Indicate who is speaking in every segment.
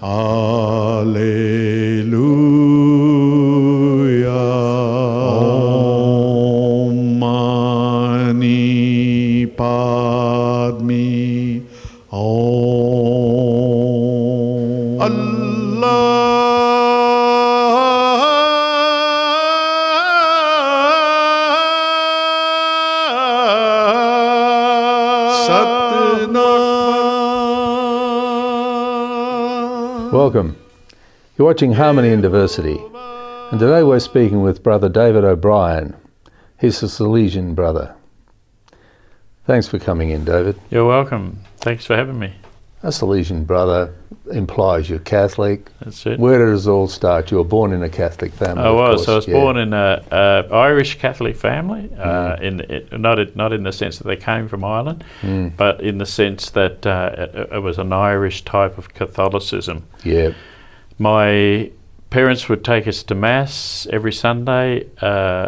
Speaker 1: Alleluia. Om Mani Padme Om. Allah Satnam.
Speaker 2: Welcome. You're watching Harmony in Diversity, and today we're speaking with Brother David O'Brien. He's a Salesian brother. Thanks for coming in, David.
Speaker 3: You're welcome. Thanks for having me.
Speaker 2: A Salesian brother implies you're Catholic.
Speaker 3: That's it.
Speaker 2: Where did it all start? You were born in a Catholic family.
Speaker 3: I was.
Speaker 2: Course.
Speaker 3: I was born in a Irish Catholic family. Not in the sense that they came from Ireland, but in the sense that it was an Irish type of Catholicism.
Speaker 2: Yeah.
Speaker 3: My parents would take us to Mass every Sunday.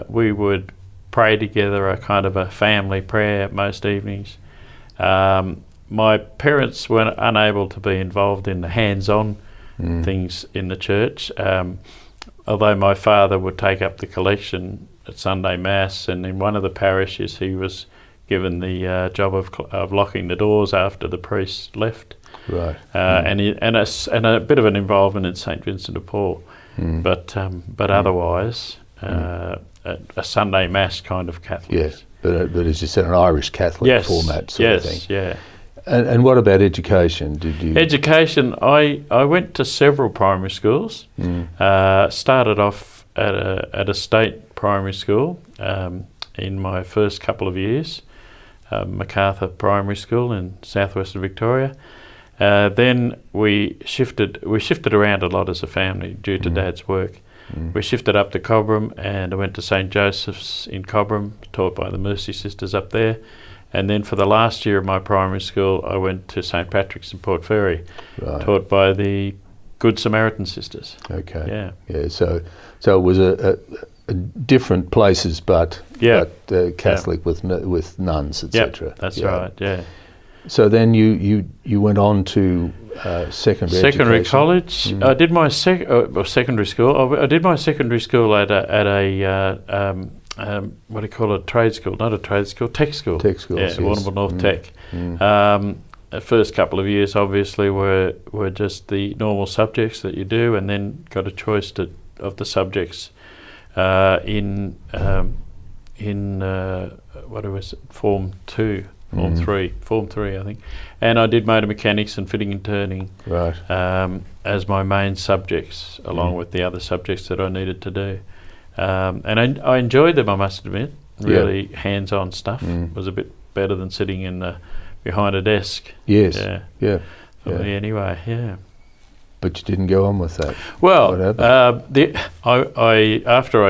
Speaker 3: We would pray together, a kind of a family prayer most evenings. My parents were unable to be involved in the hands-on things in the church, although my father would take up the collection at Sunday Mass, and in one of the parishes he was given the job of locking the doors after the priest left.
Speaker 2: Right.
Speaker 3: And a bit of an involvement in St. Vincent de Paul, but otherwise a Sunday Mass kind of Catholic.
Speaker 2: Yes, but as you said, an Irish Catholic format sort of thing.
Speaker 3: Yes, yeah.
Speaker 2: And what about education? Did you?
Speaker 3: Education, I went to several primary schools. Started off at a state primary school in my first couple of years, Macarthur Primary School in southwestern Victoria. Then we shifted around a lot as a family due to Dad's work. We shifted up to Cobram, and I went to St. Joseph's in Cobram, taught by the Mercy Sisters up there. And then for the last year of my primary school, I went to St. Patrick's in Port Fairy, taught by the Good Samaritan Sisters.
Speaker 2: Okay.
Speaker 3: Yeah.
Speaker 2: Yeah. So it was a different places, but Catholic with nuns, etc.
Speaker 3: Yep, that's right. Yeah.
Speaker 2: So then you went on to secondary education.
Speaker 3: College. I did my secondary school. I did my secondary school at a what do you call it? Trade school? Not a trade school. Tech school.
Speaker 2: Tech school.
Speaker 3: Yeah, Warrnambool North Tech. The first couple of years, obviously, were just the normal subjects that you do, and then got a choice of the subjects in what was it? Form 2. Form 3, I think, and I did motor mechanics and fitting and turning as my main subjects, along with the other subjects that I needed to do, and I enjoyed them. I must admit, really hands-on stuff was a bit better than sitting behind a desk.
Speaker 2: Yes,
Speaker 3: for me anyway. Yeah.
Speaker 2: But you didn't go on with that.
Speaker 3: Well, after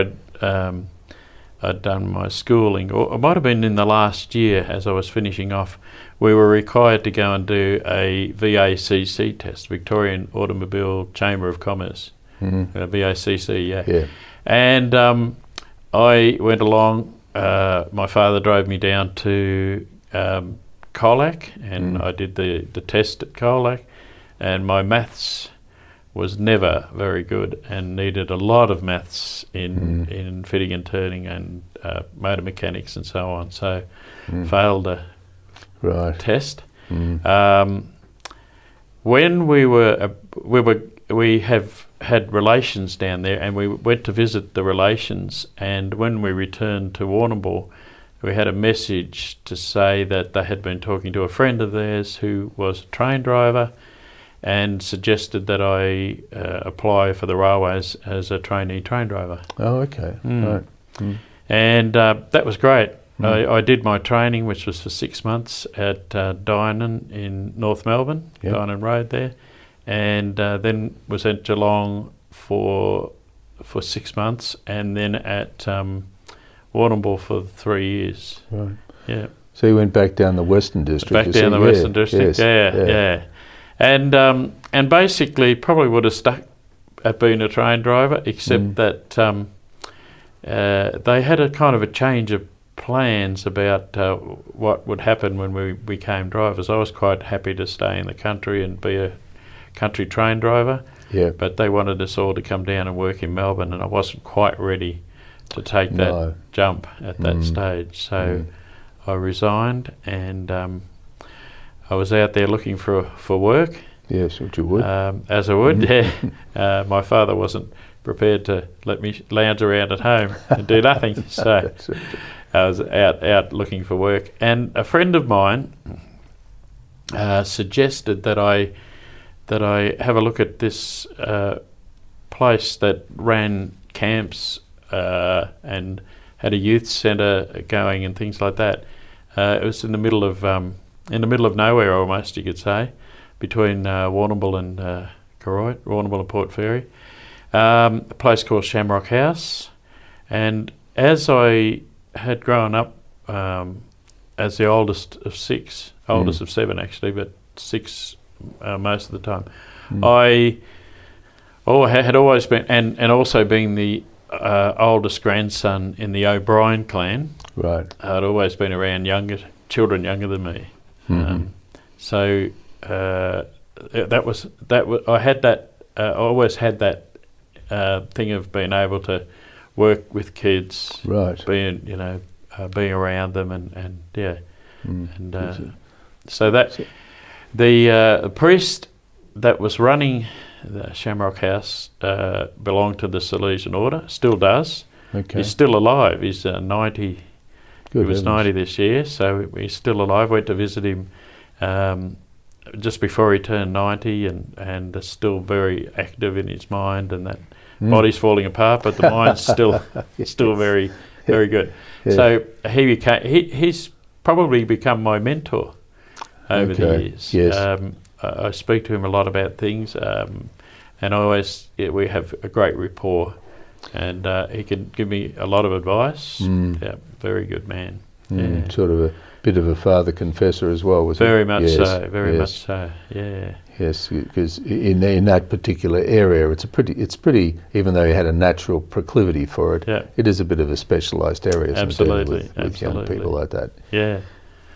Speaker 3: I'd done my schooling, or it might have been in the last year as I was finishing off, we were required to go and do a VACC test, Victorian Automobile Chamber of Commerce, VACC, yeah. And I went along, my father drove me down to Colac, and I did the test at Colac, and my maths was never very good and needed a lot of maths in fitting and turning and motor mechanics and so on. So failed the test. When we have had relations down there, and we went to visit the relations, and when we returned to Warrnambool, we had a message to say that they had been talking to a friend of theirs who was a train driver, and suggested that I apply for the railways as a trainee train driver.
Speaker 2: Oh, okay. Right.
Speaker 3: And that was great. I did my training, which was for 6 months at Dynon in North Melbourne, Dynon Road there, and then was at Geelong for 6 months, and then at Warrnambool for 3 years.
Speaker 2: Right.
Speaker 3: Yeah.
Speaker 2: So you went back down the Western District.
Speaker 3: Back down the Western District. Yeah. And basically probably would have stuck at being a train driver, except that they had a kind of a change of plans about what would happen when we became drivers. I was quite happy to stay in the country and be a country train driver.
Speaker 2: Yeah.
Speaker 3: But they wanted us all to come down and work in Melbourne, and I wasn't quite ready to take that jump at that stage. So I resigned, and I was out there looking for work.
Speaker 2: Yes, which you would.
Speaker 3: As I would, yeah. My father wasn't prepared to let me lounge around at home and do nothing. So I was out looking for work. And a friend of mine suggested that I have a look at this place that ran camps and had a youth centre going and things like that. It was in the middle of nowhere, almost, you could say, between Warrnambool and Koroit, Warrnambool and Port Fairy. A place called Shamrock House. And as I had grown up as the oldest of six, oldest of seven actually, but six most of the time, I had always been, and also being the oldest grandson in the O'Brien clan,
Speaker 2: right?
Speaker 3: I'd always been around children younger than me. So that was I had that. I always had that thing of being able to work with kids,
Speaker 2: right?
Speaker 3: Being around them, and yeah, and so that the priest that was running the Shamrock House belonged to the Salesian order, still does.
Speaker 2: Okay.
Speaker 3: He's still alive. He's 90.
Speaker 2: Good
Speaker 3: he was
Speaker 2: heavens.
Speaker 3: 90 this year, so he's still alive. Went to visit him just before he turned 90, and is still very active in his mind, and that body's falling apart, but the mind's still very, very good.
Speaker 2: Yeah.
Speaker 3: So he's probably become my mentor over the years.
Speaker 2: Yes.
Speaker 3: I speak to him a lot about things, and we have a great rapport, and he can give me a lot of advice. Yeah, very good man. Yeah.
Speaker 2: Sort of a bit of a father confessor as well, was
Speaker 3: Very
Speaker 2: it?
Speaker 3: much so. Very much so. Yeah.
Speaker 2: Yes, because in that particular area, it's pretty. Even though he had a natural proclivity for it, it is a bit of a specialised area.
Speaker 3: Absolutely,
Speaker 2: with young people like that.
Speaker 3: Yeah.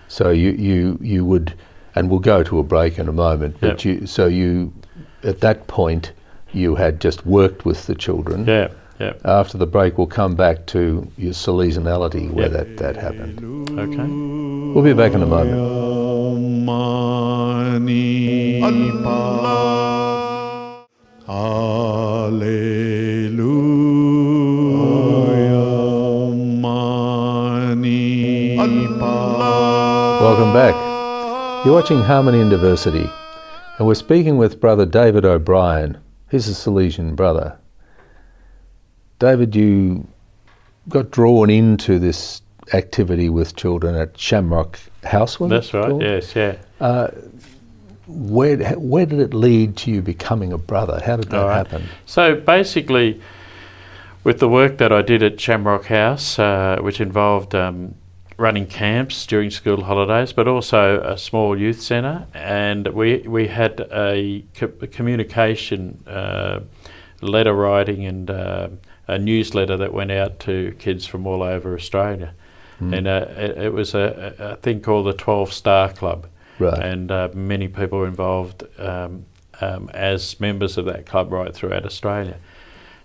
Speaker 2: So you would, and we'll go to a break in a moment. But you at that point you had just worked with the children.
Speaker 3: Yeah. Yeah.
Speaker 2: After the break, we'll come back to your Salesianality where that happened.
Speaker 3: Okay.
Speaker 2: We'll be back in a moment. Welcome back. You're watching Harmony and Diversity, and we're speaking with Brother David O'Brien. He's a Salesian brother. David, you got drawn into this activity with children at Shamrock House, was
Speaker 3: That's
Speaker 2: it
Speaker 3: right,
Speaker 2: called?
Speaker 3: yes, yeah.
Speaker 2: Where did it lead to you becoming a brother? How did that happen?
Speaker 3: So basically, with the work that I did at Shamrock House, which involved running camps during school holidays, but also a small youth centre, and we had a communication, letter writing, and a newsletter that went out to kids from all over Australia. And it was a thing called the 12 Star Club.
Speaker 2: Right.
Speaker 3: And many people were involved as members of that club right throughout Australia.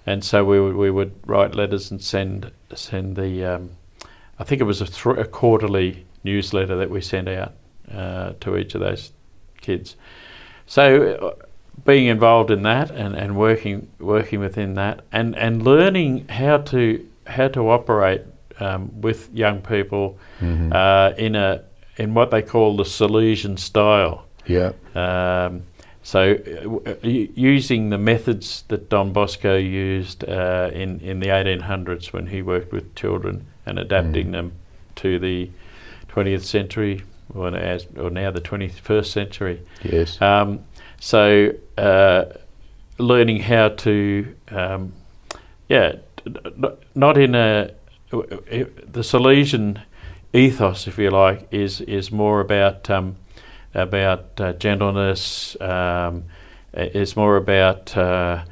Speaker 3: And so we would write letters and send the, I think it was a quarterly newsletter that we sent out to each of those kids. So being involved in that and working within that and learning how to operate with young people in what they call the Salesian style.
Speaker 2: Yeah.
Speaker 3: So using the methods that Don Bosco used in the 1800s when he worked with children and adapting them to the 20th century or now the 21st century.
Speaker 2: Yes.
Speaker 3: So learning how to, not in the Salesian ethos, if you like, is more about gentleness. It's more about the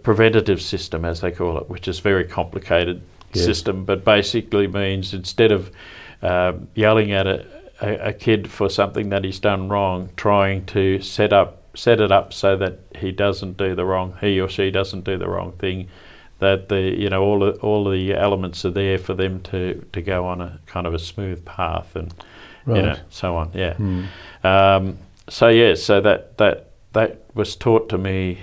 Speaker 3: preventative system, as they call it, which is a very complicated system, but basically means instead of yelling at a kid for something that he's done wrong, trying to set up set it up so that he or she doesn't do the wrong thing. That all the elements are there for them to go on a kind of a smooth path, and so on. Yeah. So that was taught to me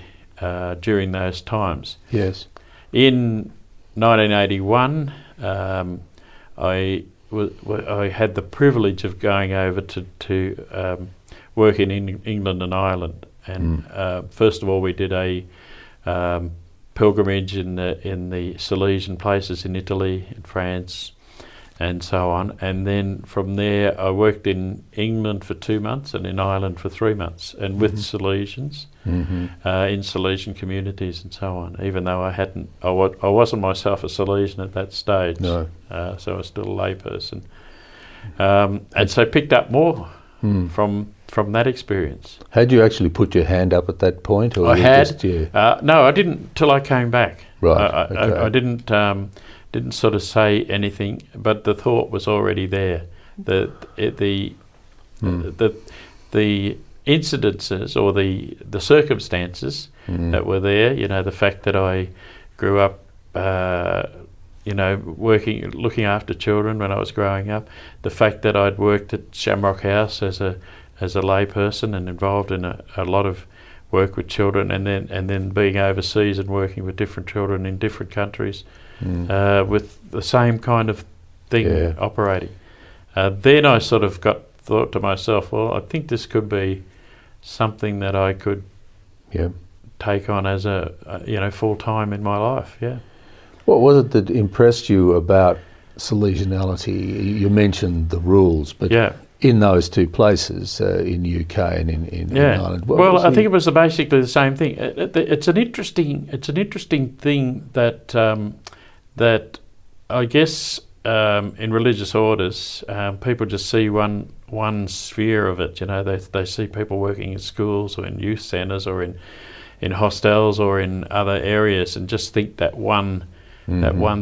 Speaker 3: during those times.
Speaker 2: Yes.
Speaker 3: In 1981, I had the privilege of going over to work in England and Ireland, and first of all we did a pilgrimage in the Salesian places in Italy, in France, and so on. And then from there I worked in England for 2 months and in Ireland for 3 months, and with Salesians, in Salesian communities and so on, even though I wasn't myself a Salesian at that stage.
Speaker 2: No.
Speaker 3: So I was still a layperson. And so picked up more from that experience.
Speaker 2: Had you actually put your hand up at that point? Or
Speaker 3: I had.
Speaker 2: Just,
Speaker 3: No, I didn't till I came back.
Speaker 2: Right.
Speaker 3: I didn't sort of say anything, but the thought was already there. The incidences or the circumstances that were there. The fact that I grew up, looking after children when I was growing up. The fact that I'd worked at Shamrock House as a layperson and involved in a lot of work with children, and then being overseas and working with different children in different countries, with the same kind of thing operating. Then I sort of thought to myself, well, I think this could be something that I could take on as a full time in my life. Yeah.
Speaker 2: What was it that impressed you about Salesianality? You mentioned the rules, but in those two places, in UK and in Ireland.
Speaker 3: Well, I think it was basically the same thing. It's an interesting thing that I guess in religious orders, people just see one sphere of it. They see people working in schools or in youth centres or in hostels or in other areas, and just think that one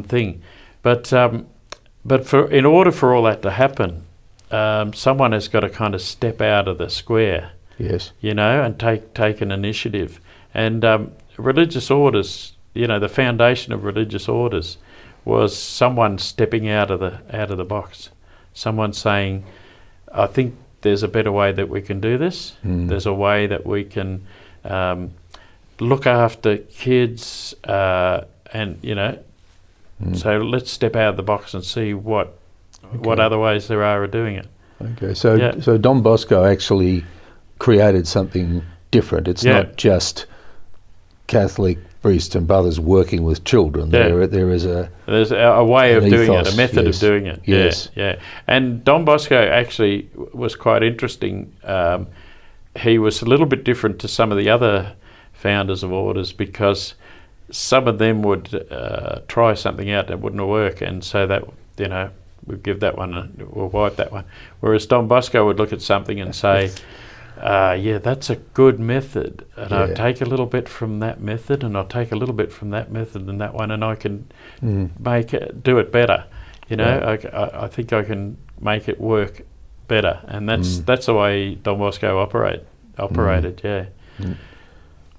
Speaker 3: thing. But in order for all that to happen, someone has got to kind of step out of the square, and take an initiative. And religious orders, the foundation of religious orders was someone stepping out of the box, someone saying, I think there's a better way that we can do this. There's a way that we can look after kids, so let's step out of the box and see what other ways there are of doing it.
Speaker 2: Okay, so Don Bosco actually created something different. It's not just Catholic priests and brothers working with children. There's a
Speaker 3: way of doing
Speaker 2: ethos,
Speaker 3: it, a method of doing it.
Speaker 2: Yes.
Speaker 3: And Don Bosco actually was quite interesting. He was a little bit different to some of the other founders of orders, because some of them would try something out that wouldn't work, and so that we'll give that one, we'll wipe that one. Whereas Don Bosco would look at something and say, that's a good method, and I'll take a little bit from that method, and I'll take a little bit from that method and that one, and I can do it better. I think I can make it work better, and that's the way Don Bosco operated.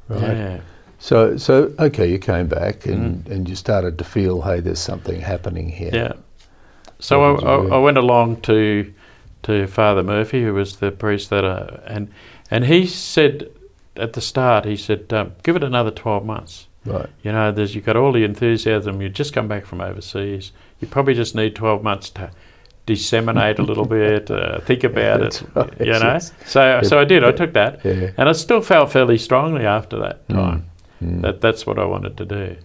Speaker 2: Right.
Speaker 3: Yeah.
Speaker 2: So okay, you came back and you started to feel, hey, there's something happening here.
Speaker 3: Yeah. So I went along to Father Murphy, who was the priest that and he said at the start, he said, give it another 12 months.
Speaker 2: Right.
Speaker 3: You've got all the enthusiasm. You just come back from overseas. You probably just need 12 months to disseminate a little bit, think about it.
Speaker 2: Right, yes.
Speaker 3: So I did. I took that,
Speaker 2: Yeah.
Speaker 3: and I still felt fairly strongly after that time that's what I wanted to do.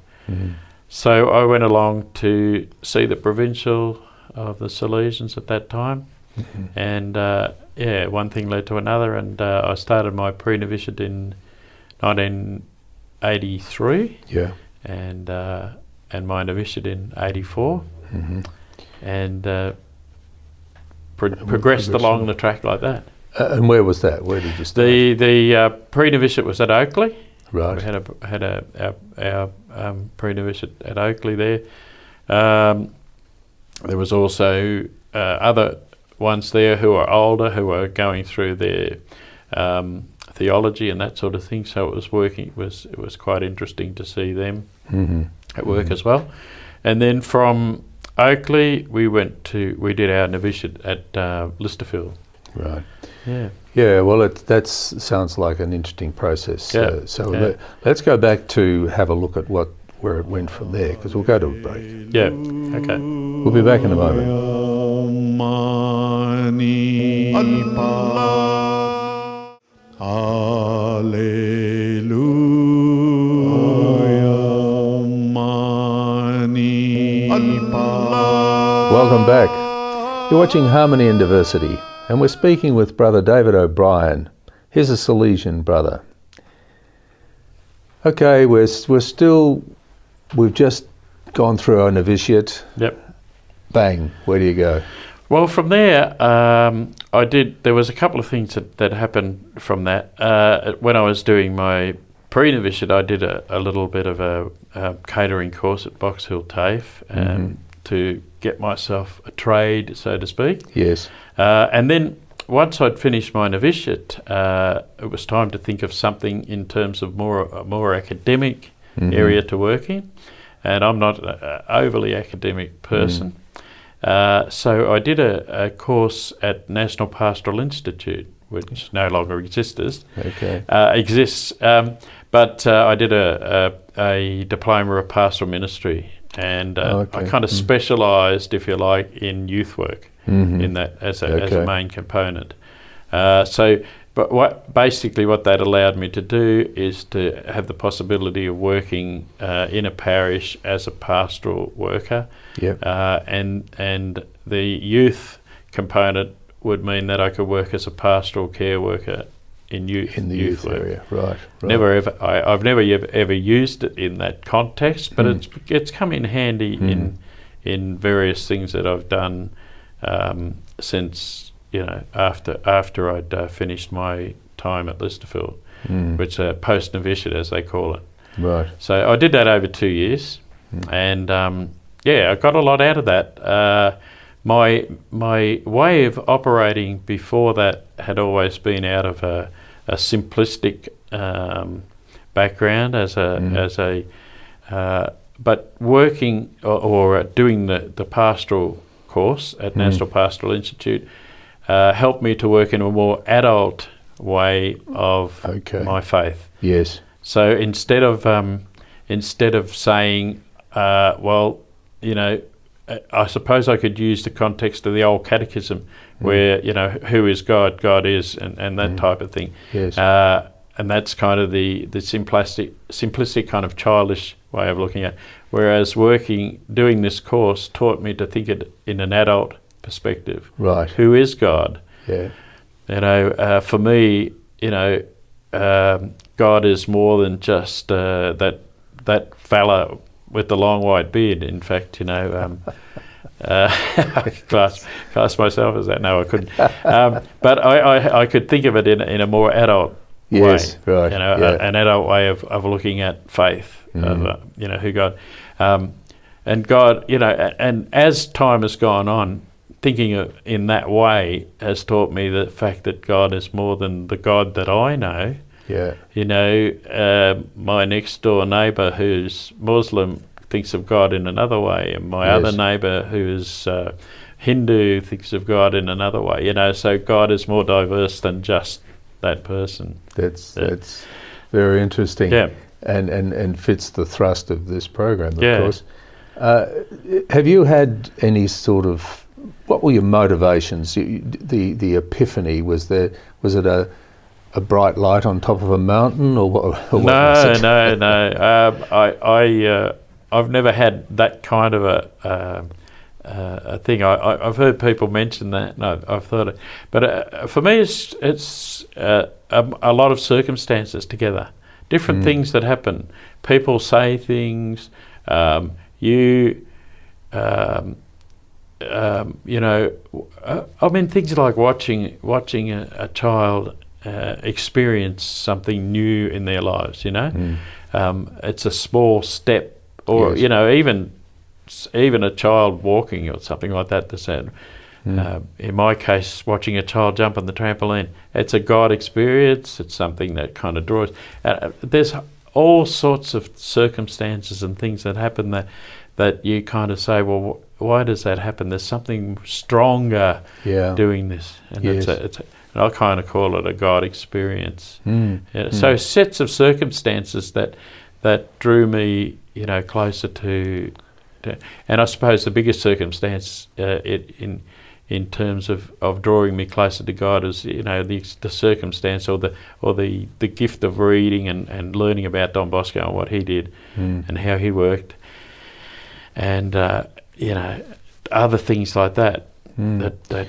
Speaker 3: So I went along to see the provincial of the Salesians at that time, and one thing led to another, and I started my pre-novitiate in 1983.
Speaker 2: Yeah.
Speaker 3: And my novitiate in 84, and progressed along the track like that.
Speaker 2: And where was that? Where did you start?
Speaker 3: The pre-novitiate was at Oakley.
Speaker 2: Right.
Speaker 3: We had our pre-novitiate at Oakley there. There was also other ones there who are older, who are going through their theology and that sort of thing. So it was working. It was quite interesting to see them at work as well. And then from Oakley, we did our novitiate at Listerfield.
Speaker 2: Right.
Speaker 3: Yeah.
Speaker 2: Yeah, well, that sounds like an interesting process.
Speaker 3: Yeah.
Speaker 2: Let's go back to have a look at where it went from there, because we'll go to a break.
Speaker 3: Yeah. Okay.
Speaker 2: We'll be back in a moment. Welcome back. You're watching Harmony and Diversity, and we're speaking with Brother David O'Brien. He's a Salesian brother. Okay, we've just gone through our novitiate.
Speaker 3: Yep.
Speaker 2: Bang, where do you go?
Speaker 3: Well, from there, there was a couple of things that happened from that. When I was doing my pre-novitiate, I did a little bit of a catering course at Box Hill TAFE to get myself a trade, so to speak.
Speaker 2: Yes.
Speaker 3: And then once I'd finished my novitiate, it was time to think of something in terms of a more academic area to work in. And I'm not an overly academic person. So I did a course at National Pastoral Institute, which no longer exists.
Speaker 2: Okay.
Speaker 3: But I did a diploma of pastoral ministry, and I kind of specialised, if you like, in youth work in that as a main component. But what that allowed me to do is to have the possibility of working in a parish as a pastoral worker.
Speaker 2: Yep.
Speaker 3: And the youth component would mean that I could work as a pastoral care worker in the youth work.
Speaker 2: area. Right.
Speaker 3: I've never ever used it in that context, but it's come in handy in various things that I've done since, after I'd finished my time at Listerfield, which is post novitiate as they call it.
Speaker 2: Right.
Speaker 3: So I did that over 2 years, and I got a lot out of that. My way of operating before that had always been out of a simplistic background but working or doing the pastoral course at National Pastoral Institute helped me to work in a more adult way of my faith.
Speaker 2: Yes.
Speaker 3: So instead of saying, I suppose I could use the context of the old catechism where, who is God? God is, and that type of thing.
Speaker 2: Yes.
Speaker 3: And that's kind of the simplistic kind of childish way of looking at it. Whereas doing this course taught me to think it in an adult perspective.
Speaker 2: Right.
Speaker 3: Who is God?
Speaker 2: Yeah.
Speaker 3: For me, God is more than just that fella with the long white beard. In fact, I class myself as that. No, I couldn't. But I could think of it in a more adult way.
Speaker 2: Right.
Speaker 3: An adult way of looking at faith. Who God, and God. And as time has gone on, thinking in that way has taught me the fact that God is more than the God that I know.
Speaker 2: Yeah.
Speaker 3: My next door neighbour who's Muslim thinks of God in another way, and my other neighbour who's Hindu thinks of God in another way. So God is more diverse than just that person.
Speaker 2: That's very interesting.
Speaker 3: Yeah.
Speaker 2: And fits the thrust of this program, of course. Have you had any sort of, what were your motivations? The epiphany, was it a bright light on top of a mountain, or what?
Speaker 3: No. I've never had that kind of a thing. I've heard people mention that, and I've thought it. But for me, it's a lot of circumstances together, different things that happen. People say things. Things like watching a child experience something new in their lives. It's a small step, or even a child walking or something like that. In my case, watching a child jump on the trampoline, it's a God experience. It's something that kind of draws. There's all sorts of circumstances and things that happen that you kind of say, well, why does that happen? There's something stronger doing this, and
Speaker 2: Yes.
Speaker 3: and I kind of call it a God experience.
Speaker 2: Mm.
Speaker 3: So sets of circumstances that drew me, closer to, and I suppose the biggest circumstance in terms of drawing me closer to God is, the circumstance or the gift of reading and learning about Don Bosco and what he did and how he worked, and other things like that. That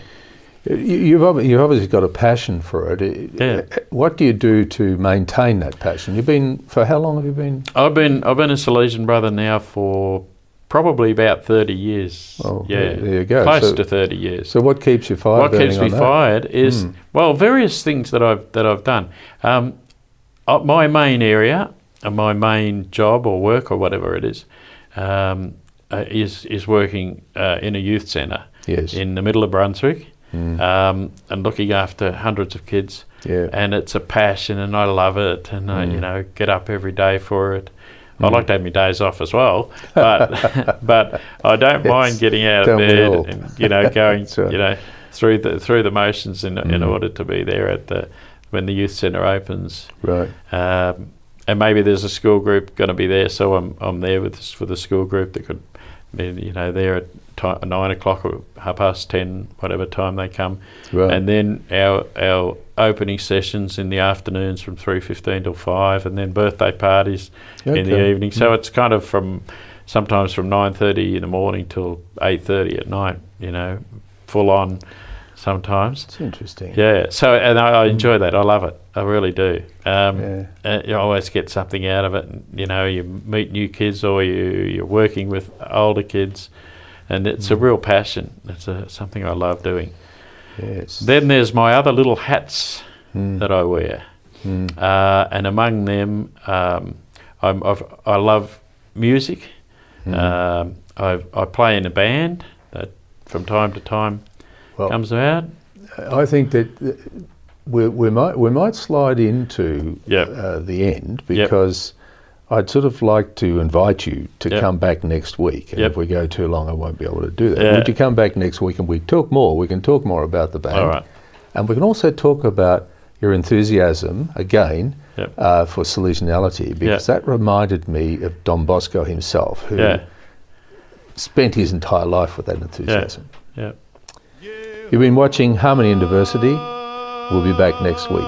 Speaker 2: You've obviously got a passion for it.
Speaker 3: Yeah.
Speaker 2: What do you do to maintain that passion? For how long have you been?
Speaker 3: I've been a Salesian brother now for probably about 30 years.
Speaker 2: Oh, there you go.
Speaker 3: Close to 30 years.
Speaker 2: So what keeps you fired?
Speaker 3: What keeps me fired is various things that I've done. My main area, my main job or work or whatever it is working in a youth centre in the middle of Brunswick. And looking after hundreds of kids, and it's a passion, and I love it, and I get up every day for it. I like to have my days off as well, but I don't mind getting out of bed and going through the motions in order to be there when the youth centre opens.
Speaker 2: Right.
Speaker 3: And maybe there's a school group going to be there, so I'm there for the school group that could be there at 9 o'clock or 10:30, whatever time they come. Right. And then our opening sessions in the afternoons from 3:15 till 5, and then birthday parties in the evening. So it's kind of sometimes from 9:30 in the morning till 8:30 at night, full on sometimes.
Speaker 2: It's interesting.
Speaker 3: Yeah, so and I enjoy that. I love it. I really do. You always get something out of it. You meet new kids, or you're working with older kids, and it's a real passion. It's something I love doing.
Speaker 2: Yes.
Speaker 3: Then there's my other little hats that I wear, and among them, I love music. I play in a band that from time to time comes out.
Speaker 2: I think that we might slide into the end, because I'd sort of like to invite you to come back next week. And if we go too long, I won't be able to do that. Would you come back next week and we talk more? We can talk more about the band.
Speaker 3: All right.
Speaker 2: And we can also talk about your enthusiasm, again, for Salesianality, because that reminded me of Don Bosco himself, who spent his entire life with that enthusiasm.
Speaker 3: Yeah.
Speaker 2: You've been watching Harmony and Diversity. We'll be back next week.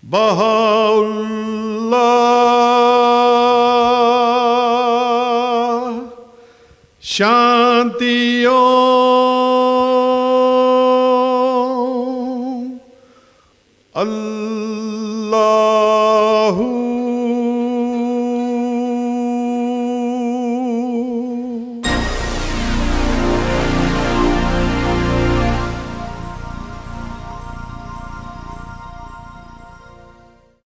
Speaker 1: Baha'u'llah, Shanti Om, Allahu